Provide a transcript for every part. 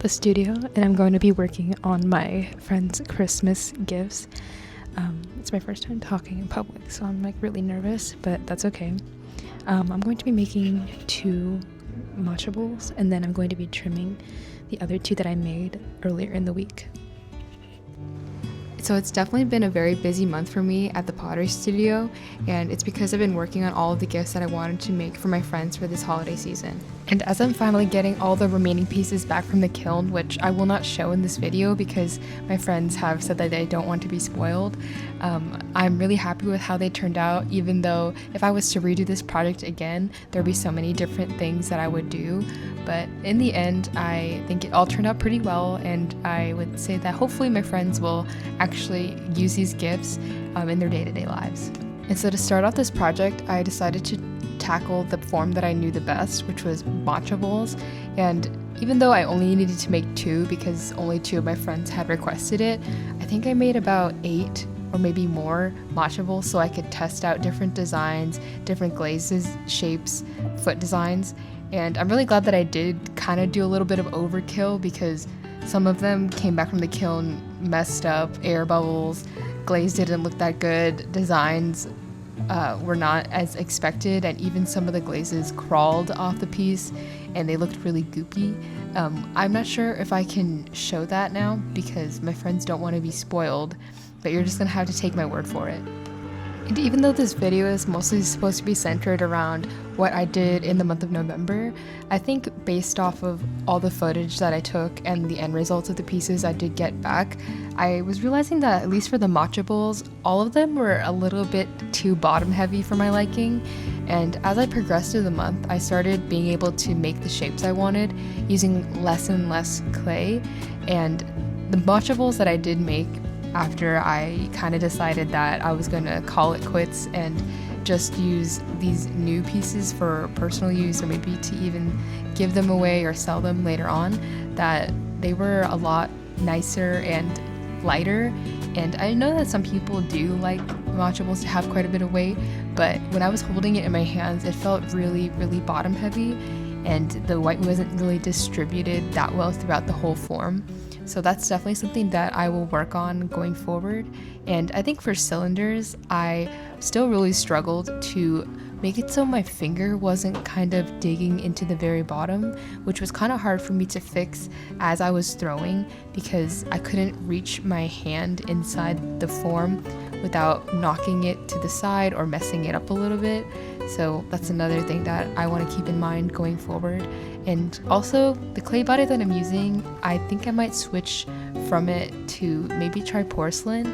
the studio and I'm going to be working on my friend's Christmas gifts. It's my first time talking in public, so I'm like really nervous, but that's okay. I'm going to be making 2 matcha bowls, and then I'm going to be trimming the other 2 that I made earlier in the week. So it's definitely been a very busy month for me at the pottery studio, and it's because I've been working on all of the gifts that I wanted to make for my friends for this holiday season. And as I'm finally getting all the remaining pieces back from the kiln, which I will not show in this video because my friends have said that they don't want to be spoiled, I'm really happy with how they turned out, even though if I was to redo this project again, there'd be so many different things that I would do. But in the end, I think it all turned out pretty well, and I would say that hopefully my friends will actually use these gifts in their day-to-day lives. And so to start off this project, I decided to tackle the form that I knew the best, which was matcha bowls. And even though I only needed to make 2 because only 2 of my friends had requested it, I think I made about 8 or maybe more matcha bowls so I could test out different designs, different glazes, shapes, foot designs. And I'm really glad that I did kind of do a little bit of overkill because some of them came back from the kiln messed up, air bubbles, glaze didn't look that good, designs were not as expected, and even some of the glazes crawled off the piece and they looked really goopy. I'm not sure if I can show that now because my friends don't want to be spoiled, but you're just gonna have to take my word for it. And even though this video is mostly supposed to be centered around what I did in the month of November, I think based off of all the footage that I took and the end results of the pieces I did get back, I was realizing that at least for the matcha bowls, all of them were a little bit too bottom heavy for my liking. And as I progressed through the month, I started being able to make the shapes I wanted using less and less clay. And the matcha bowls that I did make after I kind of decided that I was going to call it quits and just use these new pieces for personal use or maybe to even give them away or sell them later on, that they were a lot nicer and lighter. And I know that some people do like matcha bowls to have quite a bit of weight, but when I was holding it in my hands, it felt really, really bottom heavy, and the white wasn't really distributed that well throughout the whole form. So that's definitely something that I will work on going forward. And I think for cylinders, I still really struggled to make it so my finger wasn't kind of digging into the very bottom, which was kind of hard for me to fix as I was throwing because I couldn't reach my hand inside the form without knocking it to the side or messing it up a little bit. So that's another thing that I want to keep in mind going forward. And also the clay body that I'm using, I think I might switch from it to maybe try porcelain.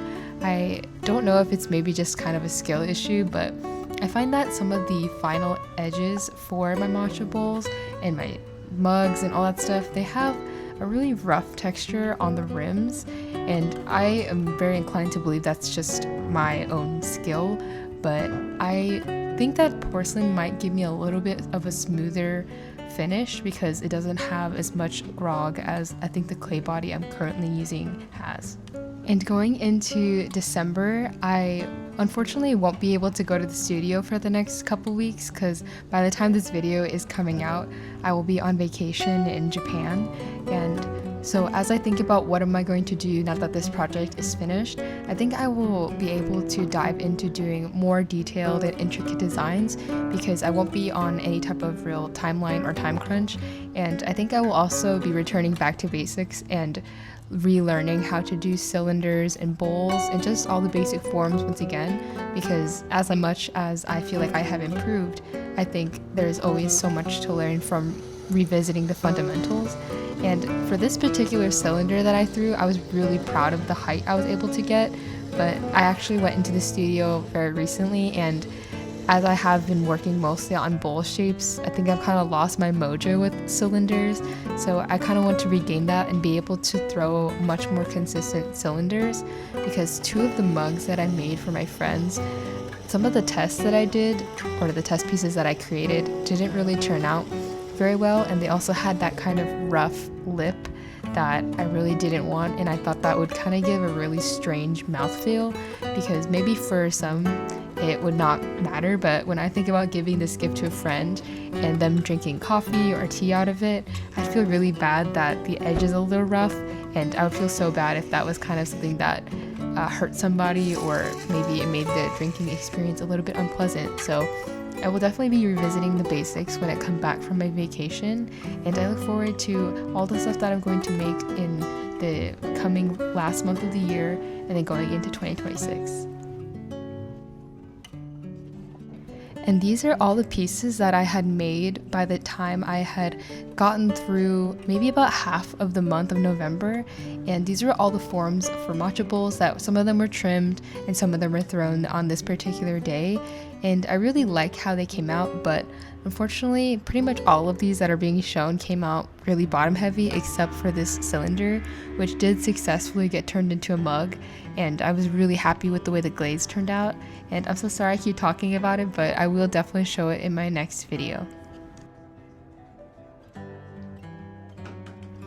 I don't know if it's maybe just kind of a skill issue, but I find that some of the final edges for my matcha bowls and my mugs and all that stuff, they have a really rough texture on the rims, and I am very inclined to believe that's just my own skill, but I think that porcelain might give me a little bit of a smoother finish because it doesn't have as much grog as I think the clay body I'm currently using has. And going into December, I unfortunately won't be able to go to the studio for the next couple weeks because by the time this video is coming out, I will be on vacation in Japan. And so as I think about what am I going to do now that this project is finished, I think I will be able to dive into doing more detailed and intricate designs because I won't be on any type of real timeline or time crunch. And I think I will also be returning back to basics and relearning how to do cylinders and bowls and just all the basic forms once again, because as much as I feel like I have improved, I think there's always so much to learn from revisiting the fundamentals. And for this particular cylinder that I threw, I was really proud of the height I was able to get, but I actually went into the studio very recently, and as I have been working mostly on bowl shapes, I think I've kind of lost my mojo with cylinders, so I kind of want to regain that and be able to throw much more consistent cylinders, because 2 of the mugs that I made for my friends, some of the tests that I did, or the test pieces that I created, didn't really turn out very well, and they also had that kind of rough lip that I really didn't want, and I thought that would kind of give a really strange mouthfeel, because maybe for some it would not matter. But when I think about giving this gift to a friend and them drinking coffee or tea out of it, I feel really bad that the edge is a little rough, and I would feel so bad if that was kind of something that hurt somebody, or maybe it made the drinking experience a little bit unpleasant. So I will definitely be revisiting the basics when I come back from my vacation, and I look forward to all the stuff that I'm going to make in the coming last month of the year and then going into 2026. And these are all the pieces that I had made by the time I had gotten through maybe about half of the month of November. And these are all the forms for matcha bowls that some of them were trimmed and some of them were thrown on this particular day. And I really like how they came out, but unfortunately, pretty much all of these that are being shown came out really bottom heavy, except for this cylinder, which did successfully get turned into a mug. And I was really happy with the way the glaze turned out. And I'm so sorry I keep talking about it, but I will definitely show it in my next video.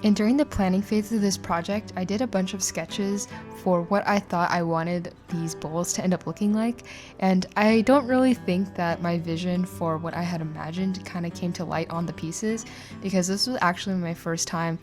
And during the planning phase of this project, I did a bunch of sketches for what I thought I wanted these bowls to end up looking like. And I don't really think that my vision for what I had imagined kind of came to light on the pieces, because this was actually my first time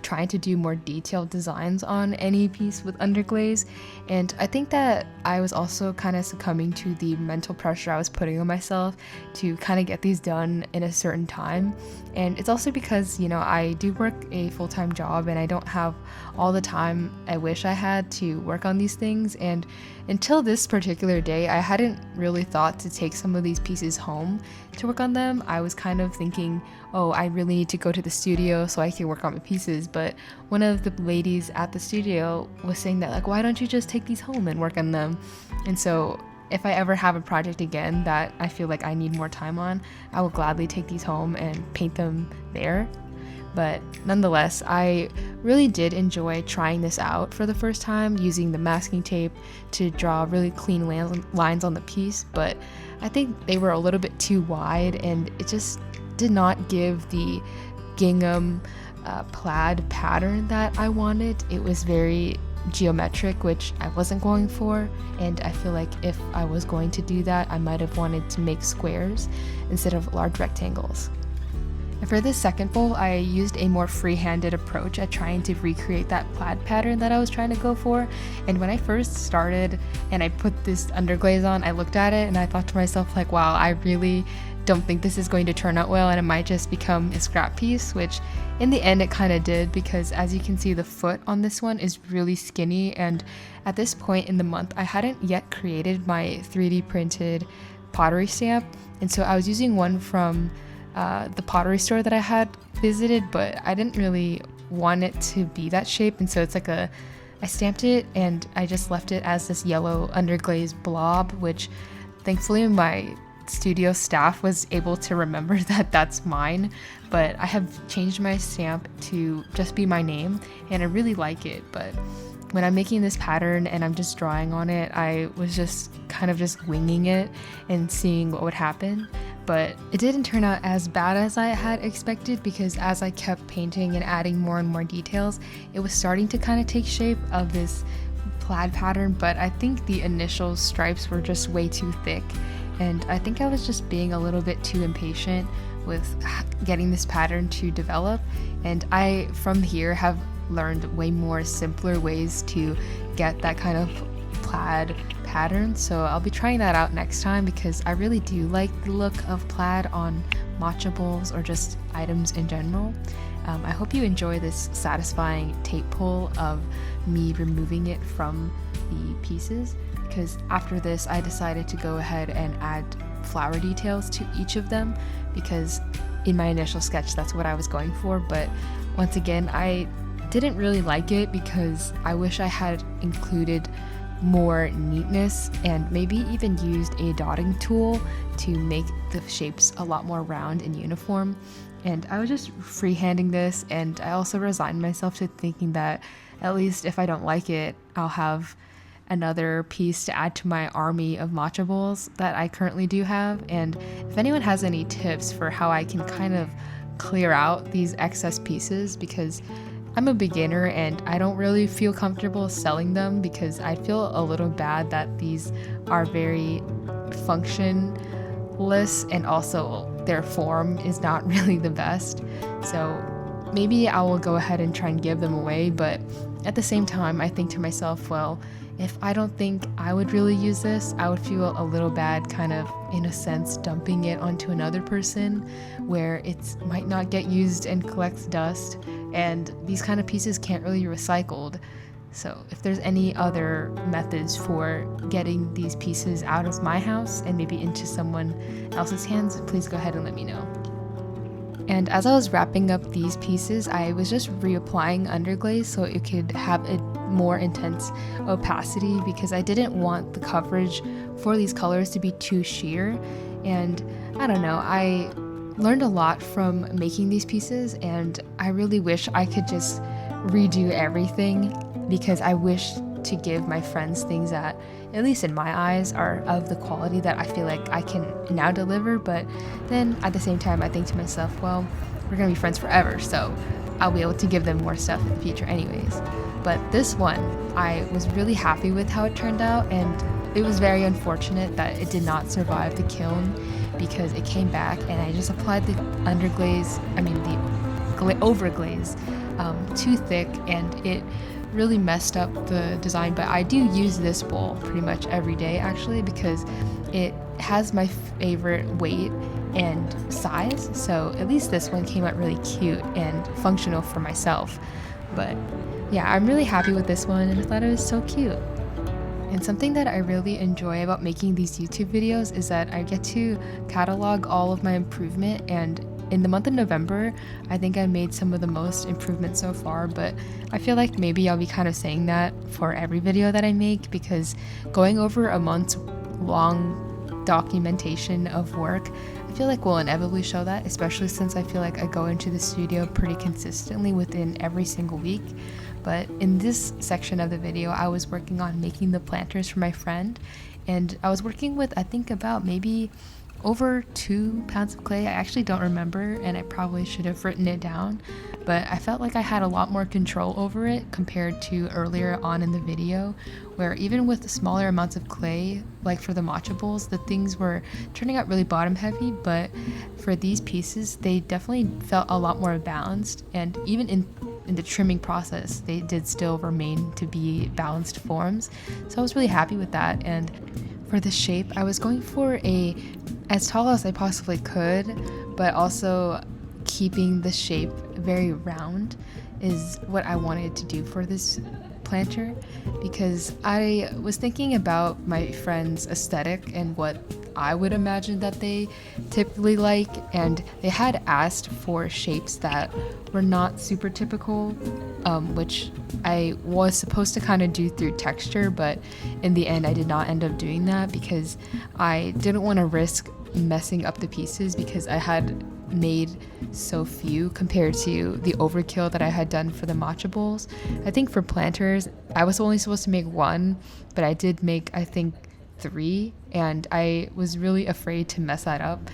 trying to do more detailed designs on any piece with underglaze. And I think that I was also kind of succumbing to the mental pressure I was putting on myself to kind of get these done in a certain time. And it's also because, you know, I do work a full-time job and I don't have all the time I wish I had to work on these things. And until this particular day, I hadn't really thought to take some of these pieces home to work on them. I was kind of thinking, oh, I really need to go to the studio so I can work on my pieces. But one of the ladies at the studio was saying that, like, why don't you just take these home and work on them? And so if I ever have a project again that I feel like I need more time on, I will gladly take these home and paint them there. But nonetheless, I really did enjoy trying this out for the first time, using the masking tape to draw really clean lines on the piece. But I think they were a little bit too wide, and it just did not give the gingham plaid pattern that I wanted. It was very geometric, which I wasn't going for, and I feel like if I was going to do that, I might have wanted to make squares instead of large rectangles. And for this second bowl, I used a more free-handed approach at trying to recreate that plaid pattern that I was trying to go for. And when I first started and I put this underglaze on, I looked at it and I thought to myself, like, wow, I really don't think this is going to turn out well, and it might just become a scrap piece, which in the end it kind of did, because as you can see, the foot on this one is really skinny. And at this point in the month, I hadn't yet created my 3D printed pottery stamp, and so I was using one from the pottery store that I had visited, but I didn't really want it to be that shape, and so it's like I stamped it and I just left it as this yellow underglazed blob, which thankfully my studio staff was able to remember that that's mine. But I have changed my stamp to just be my name, and I really like it. But when I'm making this pattern and I'm just drawing on it, I was just kind of just winging it and seeing what would happen. But it didn't turn out as bad as I had expected, because as I kept painting and adding more and more details, it was starting to kind of take shape of this plaid pattern. But I think the initial stripes were just way too thick, and I think I was just being a little bit too impatient with getting this pattern to develop. And I, from here, have learned way more simpler ways to get that kind of plaid pattern, so I'll be trying that out next time, because I really do like the look of plaid on matcha bowls or just items in general. I hope you enjoy this satisfying tape pull of me removing it from the pieces, because after this I decided to go ahead and add flower details to each of them, because in my initial sketch that's what I was going for. But once again, I didn't really like it, because I wish I had included more neatness and maybe even used a dotting tool to make the shapes a lot more round and uniform. And I was just freehanding this, and I also resigned myself to thinking that at least if I don't like it, I'll have another piece to add to my army of matcha bowls that I currently do have. And if anyone has any tips for how I can kind of clear out these excess pieces, because I'm a beginner and I don't really feel comfortable selling them, because I feel a little bad that these are very functionless, and also their form is not really the best. So maybe I will go ahead and try and give them away, but at the same time, I think to myself, well, if I don't think I would really use this, I would feel a little bad kind of, in a sense, dumping it onto another person where it might not get used and collects dust, and these kind of pieces can't really be recycled. So if there's any other methods for getting these pieces out of my house and maybe into someone else's hands, please go ahead and let me know. And as I was wrapping up these pieces, I was just reapplying underglaze so it could have a more intense opacity, because I didn't want the coverage for these colors to be too sheer. And I don't know, I learned a lot from making these pieces, and I really wish I could just redo everything, because I wish to give my friends things that, at least in my eyes, are of the quality that I feel like I can now deliver. But then at the same time, I think to myself, well, we're gonna be friends forever, so I'll be able to give them more stuff in the future anyways. But this one, I was really happy with how it turned out, and it was very unfortunate that it did not survive the kiln, because it came back and I just applied the overglaze too thick, and it really messed up the design. But I do use this bowl pretty much every day actually, because it has my favorite weight and size, so at least this one came out really cute and functional for myself. But yeah, I'm really happy with this one, and I thought it was so cute. And something that I really enjoy about making these YouTube videos is that I get to catalog all of my improvement, and in the month of November, I think I made some of the most improvement so far, but I feel like maybe I'll be kind of saying that for every video that I make, because going over a month's long documentation of work, I feel like will inevitably show that, especially since I feel like I go into the studio pretty consistently within every single week. But in this section of the video, I was working on making the planters for my friend, and I was working with, I think, about maybe over 2 pounds of clay. I actually don't remember, and I probably should have written it down, but I felt like I had a lot more control over it compared to earlier on in the video, where even with the smaller amounts of clay, like for the matcha bowls, the things were turning out really bottom heavy. But for these pieces, they definitely felt a lot more balanced, and even in the trimming process, they did still remain to be balanced forms. So I was really happy with that. And for the shape, I was going for as tall as I possibly could, but also keeping the shape very round is what I wanted to do for this planter, because I was thinking about my friend's aesthetic and what I would imagine that they typically like, and they had asked for shapes that were not super typical, which I was supposed to kind of do through texture, but in the end I did not end up doing that because I didn't want to risk messing up the pieces, because I had made so few compared to the overkill that I had done for the matcha bowls. I think for planters, I was only supposed to make 1, but I did make, I think, 3, and I was really afraid to mess that up,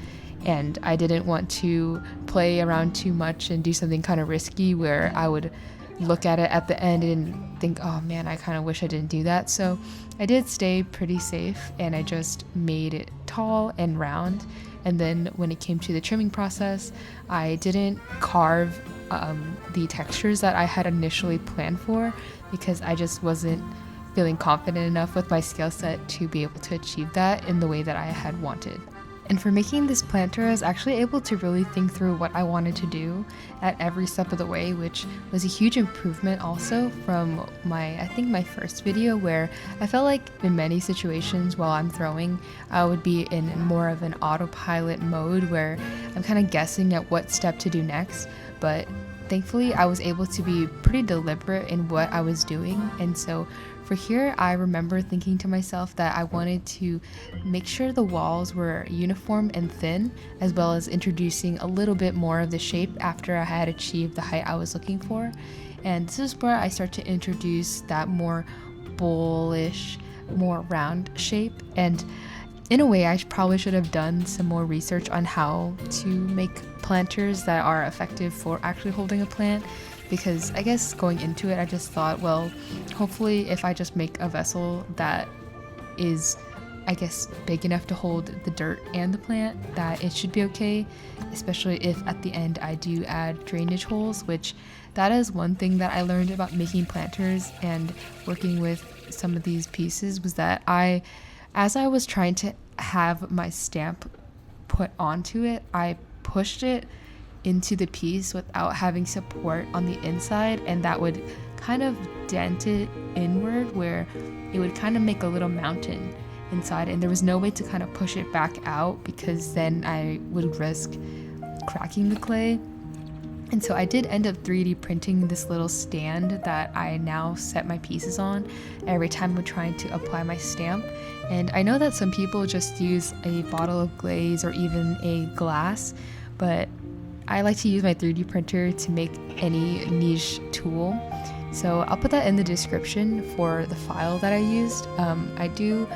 and I didn't want to play around too much and do something kind of risky where I would look at it at the end and think, oh man, I kind of wish I didn't do that. So I did stay pretty safe, and I just made it tall and round. And then when it came to the trimming process, I didn't carve the textures that I had initially planned for, because I just wasn't feeling confident enough with my skill set to be able to achieve that in the way that I had wanted. And for making this planter, I was actually able to really think through what I wanted to do at every step of the way, which was a huge improvement also from I think my first video, where I felt like in many situations while I'm throwing, I would be in more of an autopilot mode where I'm kind of guessing at what step to do next. But thankfully, I was able to be pretty deliberate in what I was doing. And so for here, I remember thinking to myself that I wanted to make sure the walls were uniform and thin, as well as introducing a little bit more of the shape after I had achieved the height I was looking for. And this is where I start to introduce that more bowlish, more round shape. And in a way, I probably should have done some more research on how to make planters that are effective for actually holding a plant, because I guess going into it, I just thought, well, hopefully if I just make a vessel that is I guess, big enough to hold the dirt and the plant, that it should be okay, especially if at the end I do add drainage holes, which that is one thing that I learned about making planters and working with some of these pieces, was that as I was trying to have my stamp put onto it, I pushed it into the piece without having support on the inside, and that would kind of dent it inward, where it would kind of make a little mountain inside, and there was no way to kind of push it back out, because then I would risk cracking the clay. And so I did end up 3D printing this little stand that I now set my pieces on every time I'm trying to apply my stamp. And I know that some people just use a bottle of glaze or even a glass, but I like to use my 3D printer to make any niche tool. So I'll put that in the description for the file that I used. I do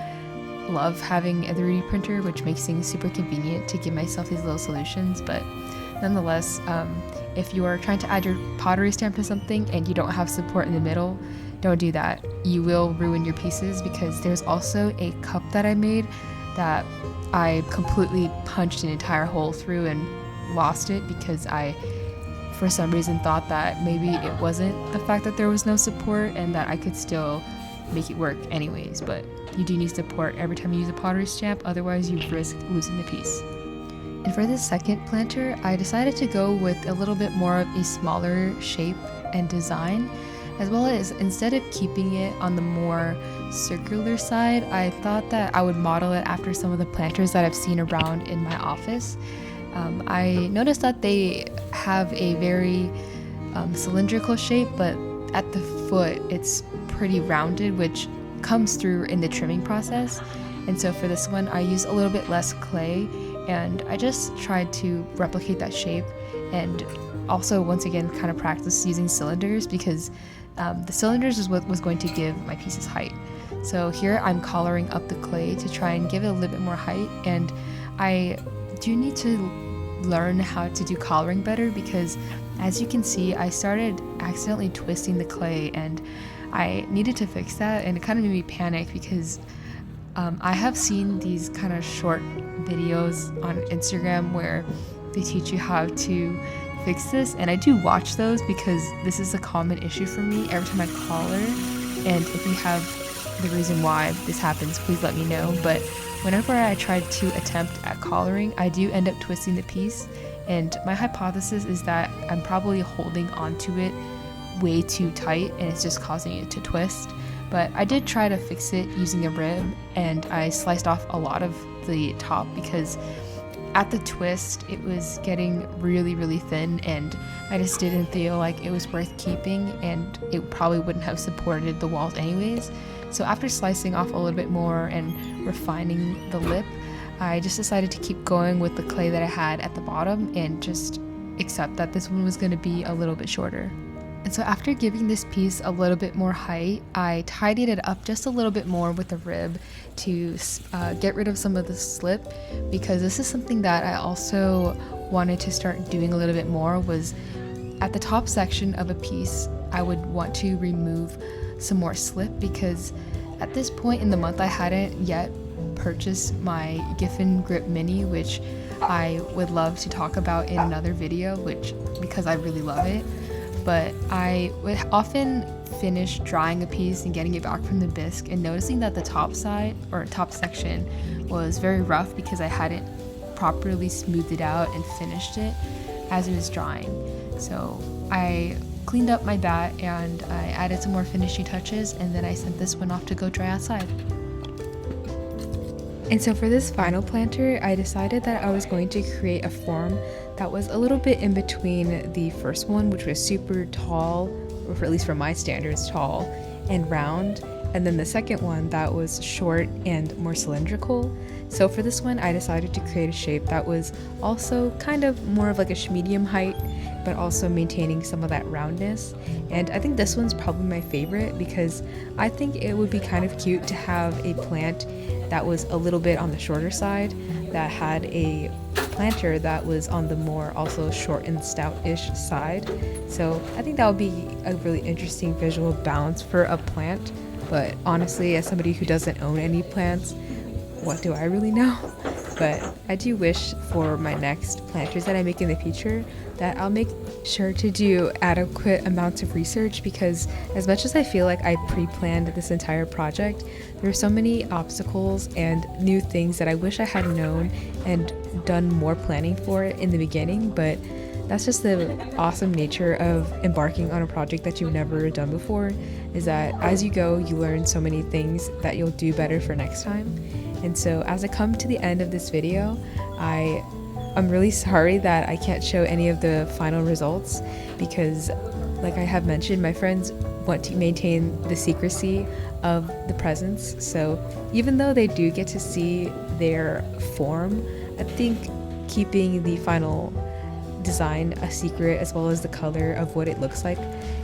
love having a 3D printer, which makes things super convenient to give myself these little solutions, but nonetheless, if you are trying to add your pottery stamp to something and you don't have support in the middle, don't do that. You will ruin your pieces, because there's also a cup that I made that I completely punched an entire hole through and lost it, because I, for some reason, thought that maybe it wasn't the fact that there was no support and that I could still make it work anyways. But you do need support every time you use a pottery stamp, otherwise you risk losing the piece. And for this second planter, I decided to go with a little bit more of a smaller shape and design, as well as, instead of keeping it on the more circular side, I thought that I would model it after some of the planters that I've seen around in my office. I noticed that they have a very cylindrical shape, but at the foot it's pretty rounded, which comes through in the trimming process. And so for this one, I used a little bit less clay, and I just tried to replicate that shape, and also once again kind of practice using cylinders, because the cylinders is what was going to give my pieces height. So here I'm collaring up the clay to try and give it a little bit more height, and I do need to learn how to do collaring better, because as you can see, I started accidentally twisting the clay, and I needed to fix that, and it kind of made me panic, because I have seen these kind of short videos on Instagram where they teach you how to fix this, and I do watch those because this is a common issue for me every time I collar. And if you have the reason why this happens, please let me know. But whenever I try to attempt at collaring, I do end up twisting the piece, and my hypothesis is that I'm probably holding onto it way too tight and it's just causing it to twist. But I did try to fix it using a rib, and I sliced off a lot of the top, because at the twist it was getting really thin, and I just didn't feel like it was worth keeping, and it probably wouldn't have supported the walls anyways. So after slicing off a little bit more and refining the lip, I just decided to keep going with the clay that I had at the bottom and just accept that this one was going to be a little bit shorter. And so after giving this piece a little bit more height, I tidied it up just a little bit more with a rib to get rid of some of the slip, because this is something that I also wanted to start doing a little bit more. Was at the top section of a piece, I would want to remove some more slip, because at this point in the month I hadn't yet purchased my Giffen Grip Mini, which I would love to talk about in another video, because I really love it. But I would often finish drying a piece and getting it back from the bisque and noticing that the top side or top section was very rough, because I hadn't properly smoothed it out and finished it as it was drying. So I cleaned up my bat and I added some more finishing touches, and then I sent this one off to go dry outside. And so for this final planter, I decided that I was going to create a form that was a little bit in between the first one, which was super tall, or at least for my standards, tall and round, and then the second one that was short and more cylindrical. So for this one, I decided to create a shape that was also kind of more of like a medium height, but also maintaining some of that roundness. And I think this one's probably my favorite, because I think it would be kind of cute to have a plant that was a little bit on the shorter side, that had a planter that was on the more also short and stout-ish side. So I think that would be a really interesting visual balance for a plant. But honestly, as somebody who doesn't own any plants, what do I really know? But I do wish for my next planters that I make in the future that I'll make sure to do adequate amounts of research, because as much as I feel like I pre-planned this entire project, there are so many obstacles and new things that I wish I had known and done more planning for in the beginning. But that's just the awesome nature of embarking on a project that you've never done before, is that as you go, you learn so many things that you'll do better for next time. And so as I come to the end of this video, I'm really sorry that I can't show any of the final results, because like I have mentioned, my friends want to maintain the secrecy of the presents. So even though they do get to see their form, I think keeping the final design a secret, as well as the color of what it looks like,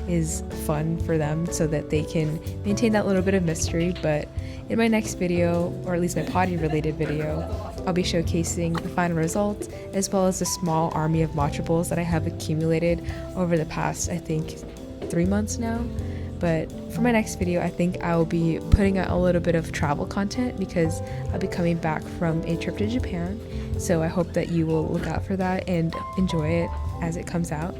is fun for them, so that they can maintain that little bit of mystery. But in my next video, or at least my potty related video, I'll be showcasing the final results, as well as the small army of Matcha bowls that I have accumulated over the past, I think, 3 months now. But for my next video, I think I'll be putting out a little bit of travel content, because I'll be coming back from a trip to Japan. So I hope that you will look out for that and enjoy it as it comes out.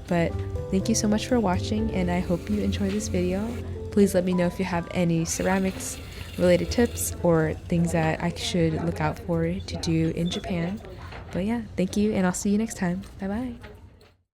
But thank you so much for watching, and I hope you enjoy this video. Please let me know if you have any ceramics related tips or things that I should look out for to do in Japan. But yeah, thank you, and I'll see you next time. Bye bye.